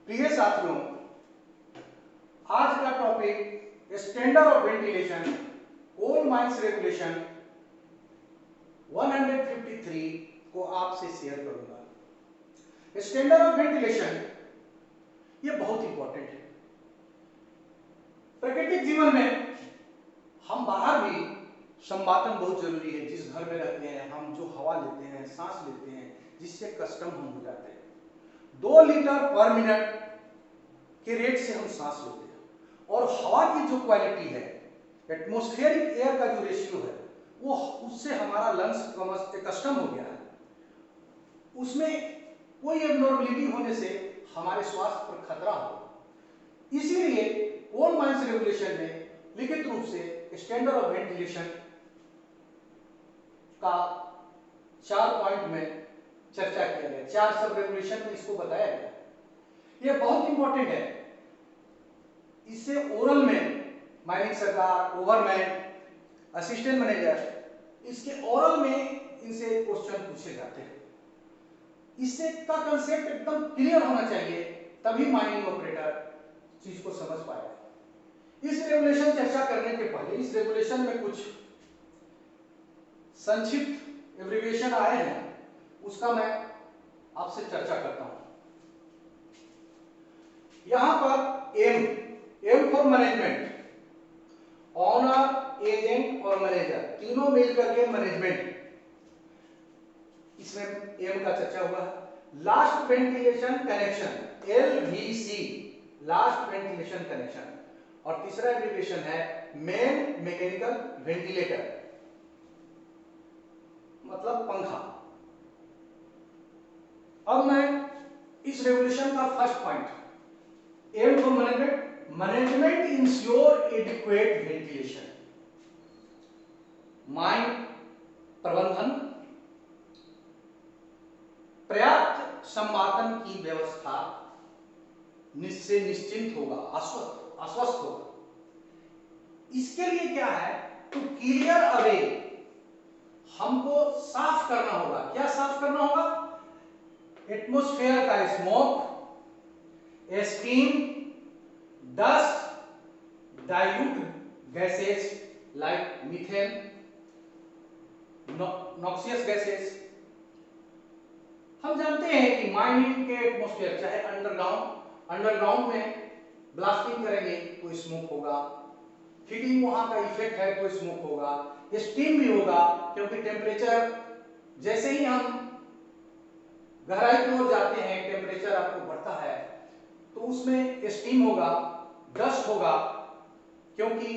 प्रिय साथियों, आज का topic standard of ventilation coal mines regulation 153 को आपसे शेयर करूंगा। स्टैंडर्ड ऑफ वेंटिलेशन ये बहुत इंपॉर्टेंट है। प्राकृतिक जीवन में हम बाहर भी संवातन बहुत जरूरी है। जिस घर में रहते हैं हम जो हवा लेते हैं, सांस लेते हैं, जिससे कस्टम हम हो जाते हैं। 2 लीटर पर मिनट के रेट से हम सांस लेते हैं और हवा की जो क्वालिटी है, एटमॉस्फेरिक एयर का जो रेशियो है, वो उससे हमारा लंग्स कस्टम हो गया है। उसमें कोई एबनॉर्मलिटी होने से हमारे स्वास्थ्य पर खतरा हो। इसीलिए कोल माइंस रेगुलेशन में लिखित रूप से स्टैंडर्ड ऑफ वेंटिलेशन का 4 पॉइंट में चर्चा किया गया। 4 सब रेगुलेशन में इसको बताया गया। ये बहुत इंपॉर्टेंट है। इससे ओरल में माइनिंग सरकार, ओवरमैन, असिस्टेंट मैनेजर, इसके ओरल में इनसे क्वेश्चन पूछे जाते हैं। इससे का कंसेप्ट एकदम क्लियर होना चाहिए, तभी माइनिंग ऑपरेटर चीज को समझ पाएगा। इस रेगुलेशन चर्चा करने के पहले इस रेगुलेशन में कुछ संक्षिप्त एब्रिविएशन आए हैं, उसका मैं आपसे चर्चा करता हूं। यहां पर M for management, owner, agent और मैनेजर तीनों मिलकर के मैनेजमेंट, इसमें एम का चर्चा हुआ है। Last ventilation connection, LVC, last ventilation connection. और तीसरा एब्रिविएशन है मेन मैकेनिकल वेंटिलेटर, मतलब पंखा। अब मैं इस रेगुलेशन का first point, M for management, management ensure adequate ventilation, mine प्रबंधन पर्याप्त संवातन की व्यवस्था से निश्चिंत होगा, आश्वस्त होगा। इसके लिए क्या है, टू क्लियर अवे, हमको साफ करना होगा। क्या साफ करना होगा? एटमॉस्फेयर का smoke, steam, dust, dilute gases like methane, noxious gases. हम जानते हैं कि माइनिंग के एटमॉस्फेयर, चाहे अंडरग्राउंड में ब्लास्टिंग करेंगे तो स्मोक होगा, हीटिंग वहां का इफेक्ट है तो स्मोक होगा, स्टीम भी होगा, क्योंकि टेम्परेचर जैसे ही हम गहराई की ओर जाते हैं टेम्परेचर आपको बढ़ता है, तो उसमें स्टीम होगा, डस्ट होगा, क्योंकि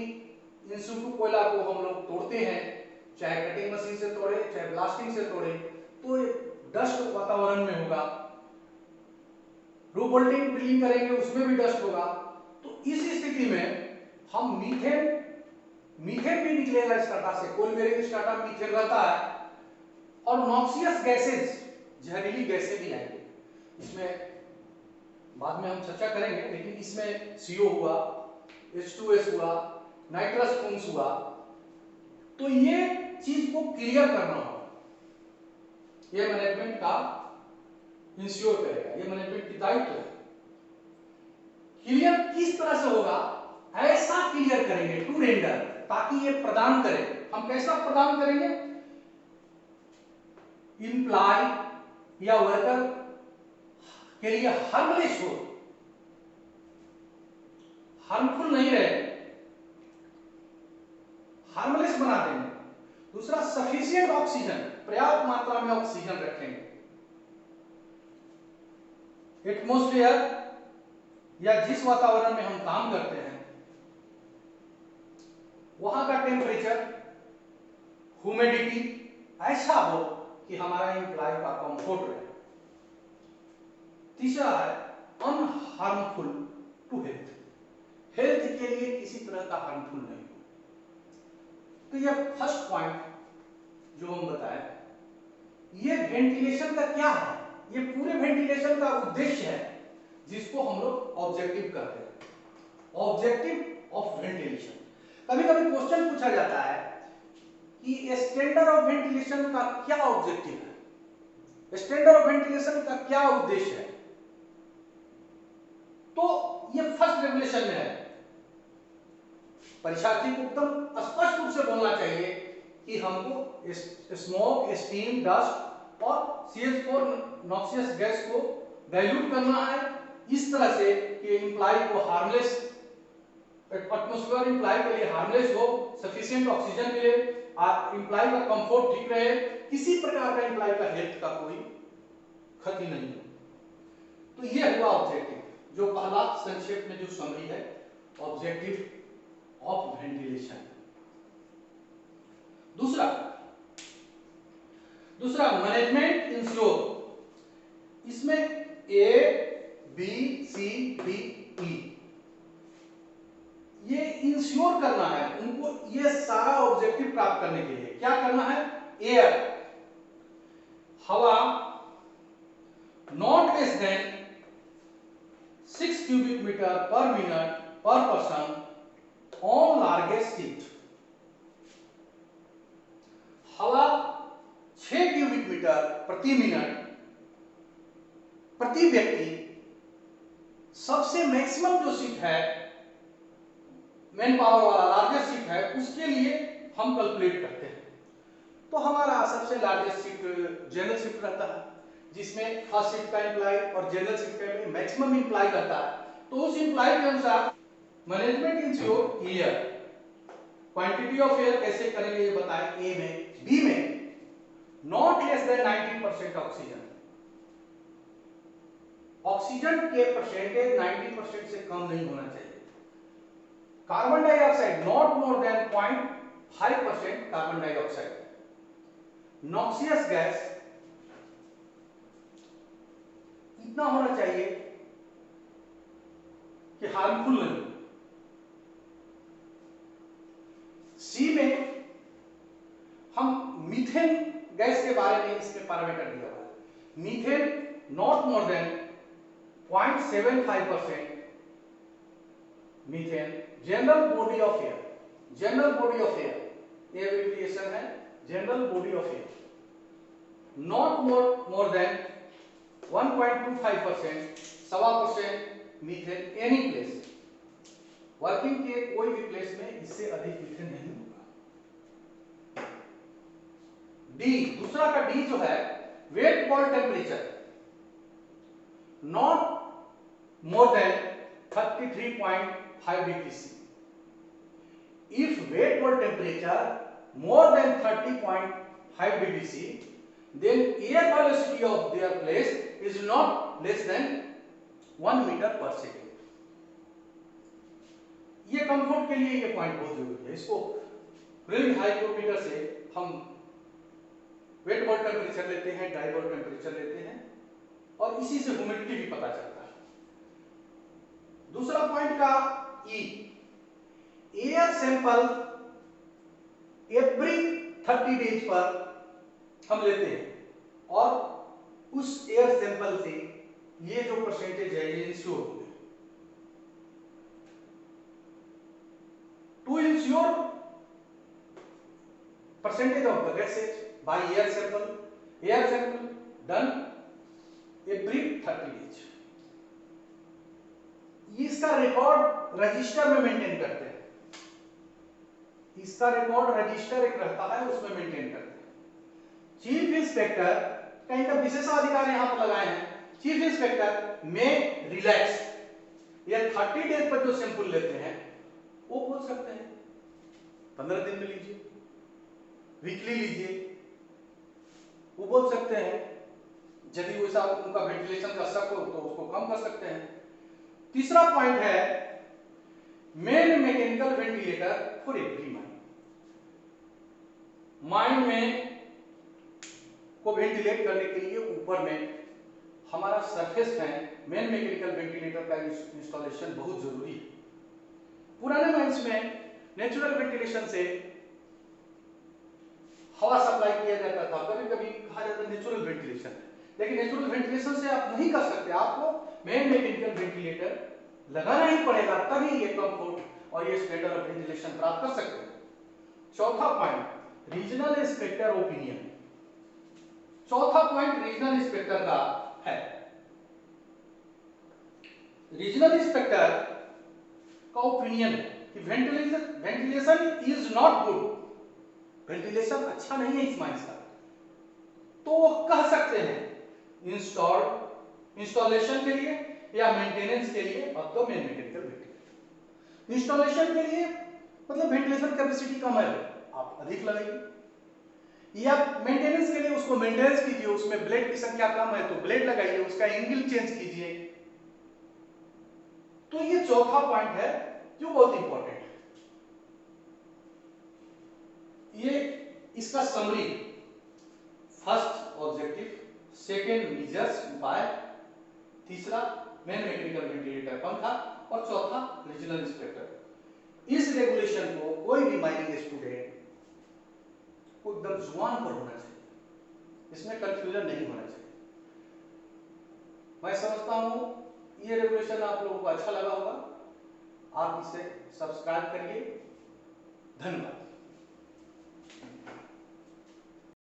इन सितु कोयला को हम लोग तोड़ते हैं, चाहे कटिंग मशीन से तोड़े चाहे ब्लास्टिंग से तोड़े, तो डस्ट वातावरण में होगा। रू बोल्टिंग ड्रिलिंग करेंगे उसमें भी डस्ट होगा। तो इस स्थिति में हम मीथेन भी निकलेगा स्टार्टा से, कोल बेरिंग स्टार्टा मीथेन रहता है, और नॉक्सियस गैसेस, जहरीली गैसें भी आएंगे। इसमें बाद में हम चर्चा करेंगे, लेकिन इसमें CO हुआ, H2S हुआ, नाइट्रस फूंस हुआ। तो ये चीज को क्लियर करना होगा। ये मैनेजमेंट का इंश्योर करेगा, ये मैनेजमेंट की दायित्व है। क्लियर किस तरह से होगा? ऐसा क्लियर करेंगे टू रेंडर, ताकि ये प्रदान करे। हम कैसा प्रदान करेंगे? इंप्लाई या वर्कर के लिए हार्मलेस हो, हार्मफुल नहीं रहे, हार्मलेस बना देंगे। दूसरा, सफिशिएंट ऑक्सीजन, पर्याप्त मात्रा में ऑक्सीजन रखेंगे। एटमॉस्फेयर या जिस वातावरण में हम काम करते हैं वहां का टेम्परेचर, ह्यूमिडिटी ऐसा हो कि हमारा एम्प्लॉय का कंफर्ट रहे। तीसरा है अनहार्मफुल टू हेल्थ, हेल्थ के लिए किसी तरह का हार्मफुल नहीं हो। तो यह फर्स्ट पॉइंट जो हम बताए, ये वेंटिलेशन का क्या है, ये पूरे वेंटिलेशन का उद्देश्य है, जिसको हम लोग ऑब्जेक्टिव कहते हैं, ऑब्जेक्टिव ऑफ वेंटिलेशन। कभी कभी क्वेश्चन पूछा जाता है कि स्टैंडर्ड ऑफ वेंटिलेशन का क्या ऑब्जेक्टिव है, स्टैंडर्ड ऑफ वेंटिलेशन का क्या उद्देश्य है। कंडीशन में है, परीक्षार्थी को एकदम स्पष्ट रूप से बोलना चाहिए कि हमको स्मोक, स्टीम, डस्ट और CH4 नॉक्सियस गैस को डाइल्यूट करना है इस तरह से कि इंप्लाई को हार्मलेस, एटमॉस्फेयर इंप्लाई के लिए हार्मलेस हो, सफिशिएंट ऑक्सीजन मिले, इंप्लाई का कंफर्ट ठीक रहे, किसी प्रकार का इंप्लाई का हेल्थ का कोई क्षति नहीं हो। तो ये हुआ ऑब्जेक्टिव, जो पहला संक्षेप में जो समरी है ऑब्जेक्टिव ऑफ वेंटिलेशन। दूसरा मैनेजमेंट इंश्योर, इसमें A, B, C, D, E ये इंश्योर करना है उनको, ये सारा ऑब्जेक्टिव प्राप्त करने के लिए क्या करना है, एयर हवा not less than 6 cubic metre per minute per person on largest seat, हवा 6 क्यूबिक मीटर प्रति मिनट प्रति व्यक्ति, सबसे मैक्सिमम जो सीट है मैन पावर वाला लार्जेस्ट सीट है उसके लिए हम कैलकुलेट करते हैं। तो हमारा सबसे लार्जेस्ट सीट जनरल सीट रहता है, जिसमें फर्स्ट सीट का इंप्लाई और जनरल सीट का मैक्सिमम इंप्लाई रहता है। तो उस इंप्लाई के अनुसार management ensure air, quantity of air कैसे करेंगे ये बताएं। ए में, बी में not less then 90% oxygen, oxygen के परसेंटेज 90% से कम नहीं होना चाहिए। Carbon dioxide not more then 0.5% carbon dioxide, noxious gas इतना होना चाहिए कि हार्मफुल नहीं। सी में हम मीथेन गैस के बारे में इसमें पैरामीटर दिया हुआ है, methane not more then 0.75% methane. General body of air, general body of air ये एब्रिविएशन है, general body of air not more then 1.25%, 1.25% methane any place, working के कोई भी प्लेस में इससे अधिक मीथेन नहीं होगा। डी, दूसरा का डी जो है wet bulb temperature not more than 33.5 degree C. If wet wall temperature more than 30.5 degree C, then air velocity of their place is not less than 1 meter per second. ये comfort के लिए ये point बहुत जरूरी है। इसको ring hygrometer से हम वेट बॉल टेम्परेचर लेते हैं, ड्राई बॉल टेम्परेचर लेते हैं और इसी से ह्यूमिडिटी भी पता चलता है। दूसरा पॉइंट का ई, एयर सैंपल एवरी 30 डेज पर हम लेते हैं और उस एयर सैंपल से ये जो परसेंटेज है ये इंश्योर होंगे। To ensure percentage of the gases by air sample done every 30 days. इसका रिकॉर्ड रजिस्टर में मेंटेन करते हैं, इसका रिकॉर्ड रजिस्टर एक रहता है उसमें मेंटेन करते हैं। चीफ इंस्पेक्टर का इनका विशेषाधिकार यहां पर लगाए हैं, चीफ इंस्पेक्टर में रिलैक्स, ये 30 डेज पर जो सैंपल लेते हैं वो बोल सकते हैं 15 दिन में लीजिए, वीकली लीजिए, वो बोल सकते हैं। यदि वैसा उनका वेंटिलेशन का शक हो तो उसको कम कर सकते हैं। तीसरा पॉइंट है main mechanical ventilator for every mine. Mine में को वेंटिलेट करने के लिए ऊपर में हमारा surface fan, main mechanical ventilator का इंस्टॉलेशन बहुत जरूरी है। पुराने माइंस में नेचुरल वेंटिलेशन से हवा सप्लाई किया जाता था, कभी कभी कहा जाता नेचुरल वेंटिलेशन, लेकिन नेचुरल वेंटिलेशन से आप नहीं कर सकते, आपको मेन मैकेनिकल वेंटिलेटर लगाना ही पड़ेगा, तभी ये कंफर्ट और ये स्टैंडर्ड ऑफ वेंटिलेशन प्राप्त कर सकते हैं। चौथा पॉइंट रीजनल इंस्पेक्टर ओपिनियन, चौथा पॉइंट रीजनल इंस्पेक्टर का है। रीजनल इंस्पेक्टर का ओपिनियन है कि ventilation is not good, ventilation अच्छा नहीं है इस माइंस का, तो वो कह सकते हैं इंस्टॉलेशन के लिए या मेंटेनेंस के लिए अब तो मेन मैकेनिकल वेंटिलेटर। इंस्टॉलेशन के लिए मतलब वेंटिलेशन कैपेसिटी कम है, आप अधिक लगाइए, या मेंटेनेंस के लिए उसको मेंटेनेंस कीजिए, उसमें ब्लेड की संख्या कम है तो ब्लेड लगाइए, उसका एंगल चेंज कीजिए। तो ये चौथा पॉइंट है जो बहुत इंपॉर्टेंट है। ये इसका summary, first objective, second measures उपाय, तीसरा मेन मैकेनिकल वेंटिलेटर पंखा, और चौथा रीजनल इंस्पेक्टर। इस रेगुलेशन को कोई भी माइनिंग स्टूडेंट को एकदम जुबान पर होना चाहिए, इसमें कंफ्यूजन नहीं होना चाहिए। मैं समझता हूं ये रेगुलेशन आप लोगों को अच्छा लगा होगा, आप इसे सब्सक्राइब करिए। धन्यवाद।